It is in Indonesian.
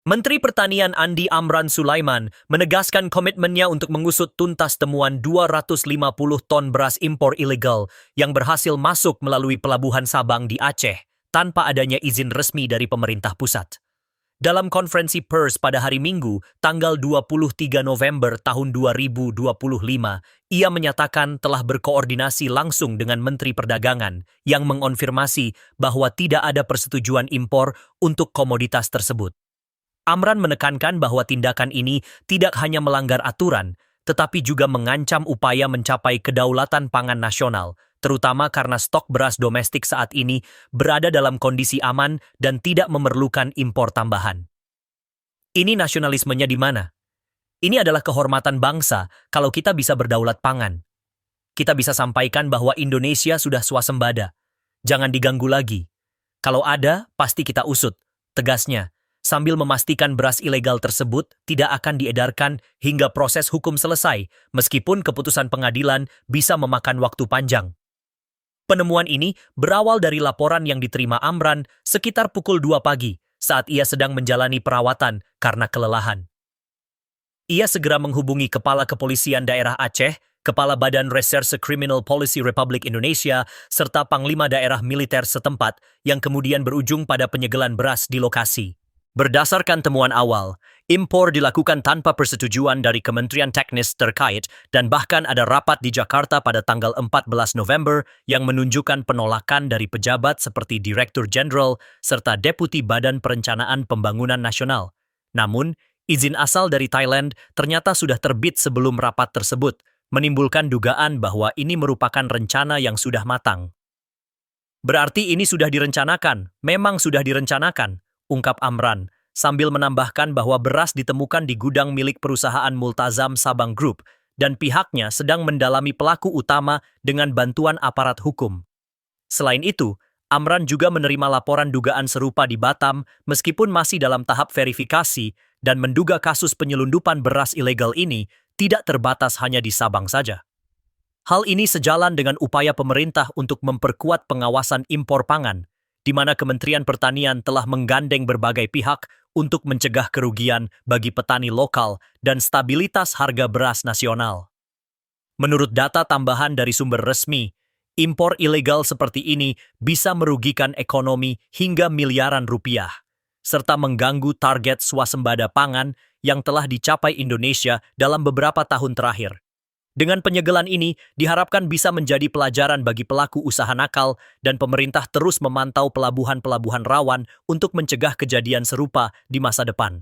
Menteri Pertanian Andi Amran Sulaiman menegaskan komitmennya untuk mengusut tuntas temuan 250 ton beras impor ilegal yang berhasil masuk melalui pelabuhan Sabang di Aceh tanpa adanya izin resmi dari pemerintah pusat. Dalam konferensi pers pada hari Minggu, tanggal 23 November tahun 2025, ia menyatakan telah berkoordinasi langsung dengan Menteri Perdagangan yang mengonfirmasi bahwa tidak ada persetujuan impor untuk komoditas tersebut. Amran menekankan bahwa tindakan ini tidak hanya melanggar aturan, tetapi juga mengancam upaya mencapai kedaulatan pangan nasional, terutama karena stok beras domestik saat ini berada dalam kondisi aman dan tidak memerlukan impor tambahan. Ini nasionalismenya di mana? Ini adalah kehormatan bangsa kalau kita bisa berdaulat pangan. Kita bisa sampaikan bahwa Indonesia sudah swasembada. Jangan diganggu lagi. Kalau ada, pasti kita usut, tegasnya, sambil memastikan beras ilegal tersebut tidak akan diedarkan hingga proses hukum selesai, meskipun keputusan pengadilan bisa memakan waktu panjang. Penemuan ini berawal dari laporan yang diterima Amran sekitar pukul 2 pagi saat ia sedang menjalani perawatan karena kelelahan. Ia segera menghubungi Kepala Kepolisian Daerah Aceh, Kepala Badan Reserse Criminal Policy Republik Indonesia, serta Panglima Daerah Militer setempat yang kemudian berujung pada penyegelan beras di lokasi. Berdasarkan temuan awal, impor dilakukan tanpa persetujuan dari Kementerian Teknis terkait dan bahkan ada rapat di Jakarta pada tanggal 14 November yang menunjukkan penolakan dari pejabat seperti Direktur Jenderal serta Deputi Badan Perencanaan Pembangunan Nasional. Namun, izin asal dari Thailand ternyata sudah terbit sebelum rapat tersebut, menimbulkan dugaan bahwa ini merupakan rencana yang sudah matang. Berarti ini sudah direncanakan, memang sudah direncanakan, ungkap Amran, sambil menambahkan bahwa beras ditemukan di gudang milik perusahaan Multazam Sabang Group dan pihaknya sedang mendalami pelaku utama dengan bantuan aparat hukum. Selain itu, Amran juga menerima laporan dugaan serupa di Batam meskipun masih dalam tahap verifikasi dan menduga kasus penyelundupan beras ilegal ini tidak terbatas hanya di Sabang saja. Hal ini sejalan dengan upaya pemerintah untuk memperkuat pengawasan impor pangan, di mana Kementerian Pertanian telah menggandeng berbagai pihak untuk mencegah kerugian bagi petani lokal dan stabilitas harga beras nasional. Menurut data tambahan dari sumber resmi, impor ilegal seperti ini bisa merugikan ekonomi hingga miliaran rupiah, serta mengganggu target swasembada pangan yang telah dicapai Indonesia dalam beberapa tahun terakhir. Dengan penyegelan ini, diharapkan bisa menjadi pelajaran bagi pelaku usaha nakal dan pemerintah terus memantau pelabuhan-pelabuhan rawan untuk mencegah kejadian serupa di masa depan.